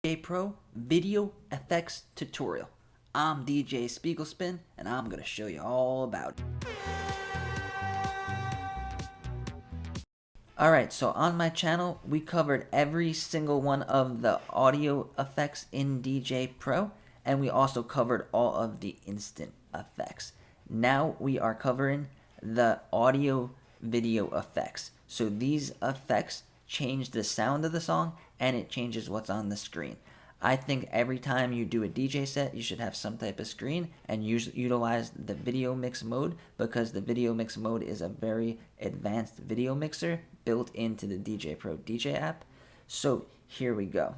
Djay Pro video effects tutorial. I'm DJ Spiegel Spin, and I'm going to show you all about it. Alright, so on my channel, we covered every single one of the audio effects in Djay Pro, and we also covered all of the instant effects. Now we are covering the audio video effects. So these effects change the sound of the song, and it changes what's on the screen. I think every time you do a DJ set, you should have some type of screen and utilize the video mix mode, because the video mix mode is a very advanced video mixer built into the Djay Pro DJ app. So here we go.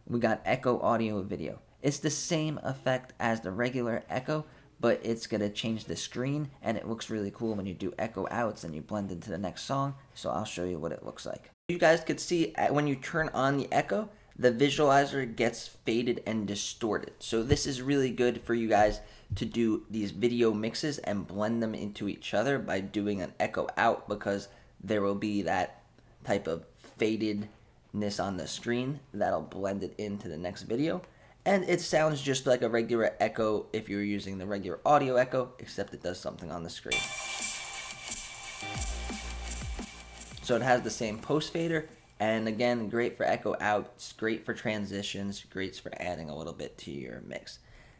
We got echo audio video. It's the same effect as the regular echo, but it's going to change the screen, and it looks really cool when you do echo outs and you blend into the next song. So I'll show you what it looks like. You guys could see when you turn on the echo, the visualizer gets faded and distorted. So this is really good for you guys to do these video mixes and blend them into each other by doing an echo out, because there will be that type of fadedness on the screen that'll blend it into the next video. And it sounds just like a regular echo if you're using the regular audio echo, except it does something on the screen. So it has the same post fader, and again, great for echo outs, great for transitions, great for adding a little bit to your mix.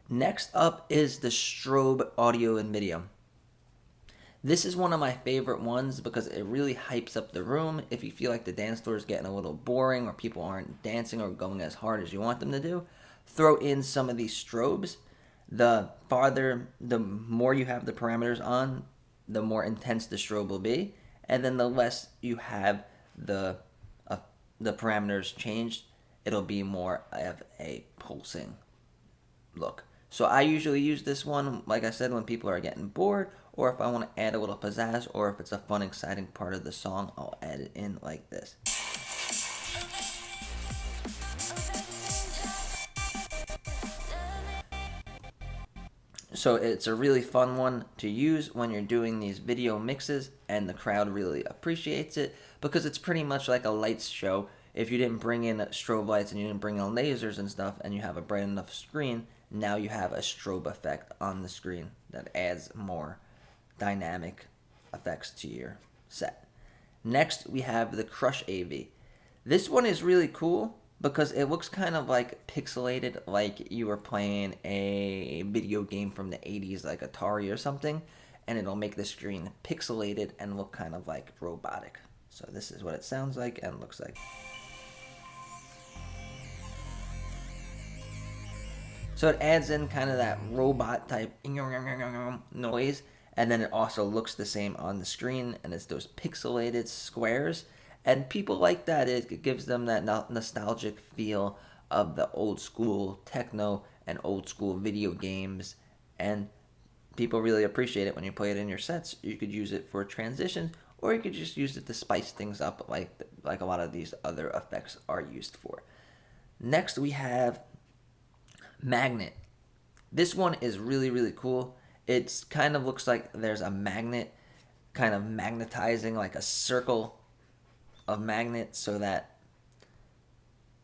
Next up is the strobe audio and video. This is one of my favorite ones because it really hypes up the room. If you feel like the dance floor is getting a little boring, or people aren't dancing or going as hard as you want them to do, throw in some of these strobes. The more you have the parameters on, the more intense the strobe will be, and then the less you have the parameters changed, it'll be more of a pulsing look. So I usually use this one, like I said, when people are getting bored, or if I want to add a little pizzazz, or if it's a fun, exciting part of the song, I'll add it in like this. So it's a really fun one to use when you're doing these video mixes, and the crowd really appreciates it because it's pretty much like a lights show. If you didn't bring in strobe lights and you didn't bring in lasers and stuff, and you have a bright enough screen, now you have a strobe effect on the screen that adds more dynamic effects to your set. Next, we have the Crush AV. This one is really cool because it looks kind of like pixelated, like you were playing a video game from the 80s, like Atari or something, and it'll make the screen pixelated and look kind of like robotic. So this is what it sounds like and looks like. So it adds in kind of that robot type noise, and then it also looks the same on the screen, and it's those pixelated squares. And people like that. It gives them that nostalgic feel of the old school techno and old school video games. And people really appreciate it when you play it in your sets. You could use it for transitions, or you could just use it to spice things up like a lot of these other effects are used for. Next, we have Magnet. This one is really, really cool. It kind of looks like there's a magnet kind of magnetizing, like a circle of magnet, so that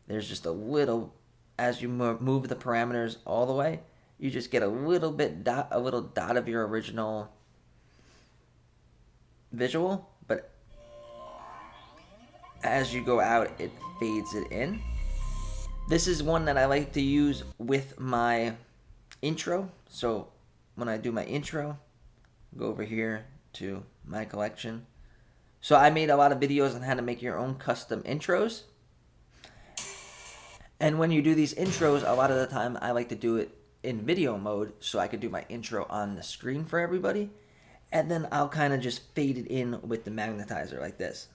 there's just a little, as you move the parameters all the way, you just get a little dot of your original visual, but as you go out, it fades it in. This is one that I like to use with my intro. So when I do my intro, go over here to my collection. So I made a lot of videos on how to make your own custom intros. And when you do these intros, a lot of the time I like to do it in video mode, so I could do my intro on the screen for everybody. And then I'll kind of just fade it in with the magnetizer like this.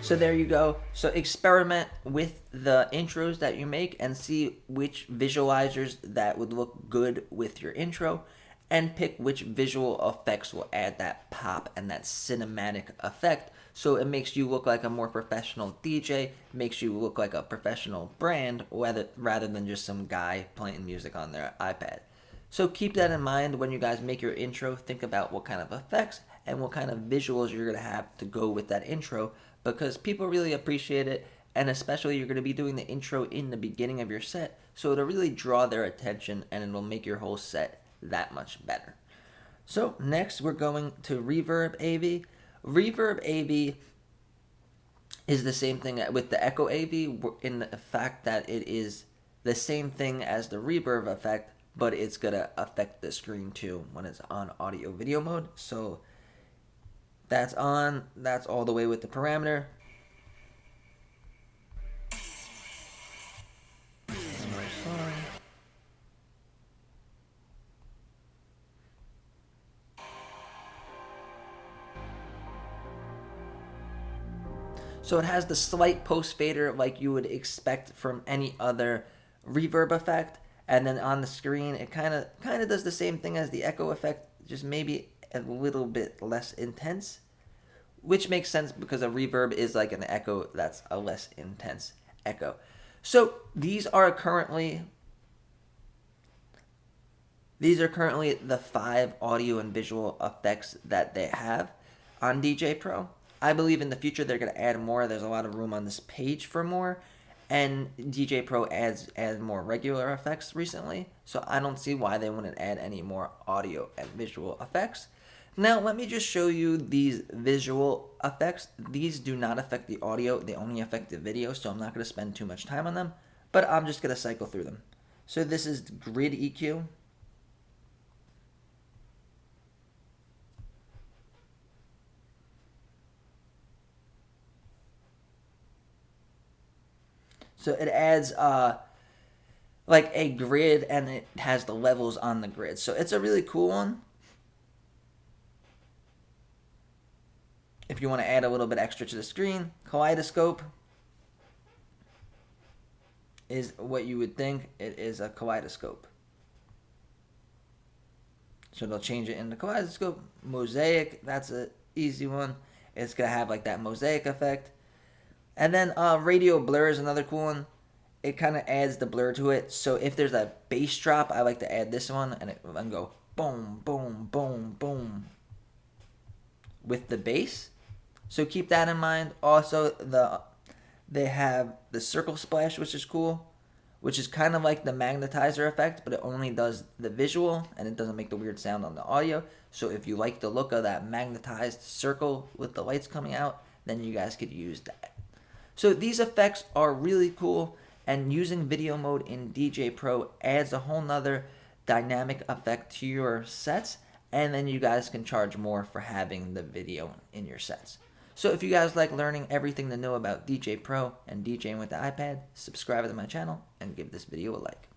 So there you go. So experiment with the intros that you make and see which visualizers that would look good with your intro, and pick which visual effects will add that pop and that cinematic effect, so it makes you look like a more professional DJ, makes you look like a professional brand, rather than just some guy playing music on their iPad. So keep that in mind when you guys make your intro. Think about what kind of effects and what kind of visuals you're going to have to go with that intro, because people really appreciate it, and especially you're going to be doing the intro in the beginning of your set, so it'll really draw their attention and it'll make your whole set that much better. So next we're going to Reverb AV. Reverb AV is the same thing with the Echo AV in the fact that it is the same thing as the reverb effect, but it's going to affect the screen too when it's on audio video mode. So that's on, that's all the way with the parameter. So it has the slight post fader like you would expect from any other reverb effect, and then on the screen it kind of does the same thing as the echo effect, just maybe a little bit less intense, which makes sense because a reverb is like an echo that's a less intense echo. So these are currently the 5 audio and visual effects that they have on DJ Pro. I believe in the future they're going to add more. There's a lot of room on this page for more, and DJ Pro adds more regular effects recently, so I don't see why they wouldn't add any more audio and visual effects. Now let me just show you these visual effects. These do not affect the audio, they only affect the video, so I'm not going to spend too much time on them, but I'm just going to cycle through them. So this is grid EQ. So it adds like a grid, and it has the levels on the grid. So it's a really cool one. If you want to add a little bit extra to the screen, kaleidoscope is what you would think. It is a kaleidoscope. So they'll change it into kaleidoscope. Mosaic, that's an easy one. It's going to have like that mosaic effect. And then radio blur is another cool one. It kind of adds the blur to it. So if there's a bass drop, I like to add this one and it can go boom, boom, boom, boom with the bass. So keep that in mind. Also, they have the circle splash, which is cool, which is kind of like the magnetizer effect, but it only does the visual and it doesn't make the weird sound on the audio. So if you like the look of that magnetized circle with the lights coming out, then you guys could use that. So these effects are really cool, and using video mode in DJ Pro adds a whole nother dynamic effect to your sets, and then you guys can charge more for having the video in your sets. So if you guys like learning everything to know about DJ Pro and DJing with the iPad, subscribe to my channel and give this video a like.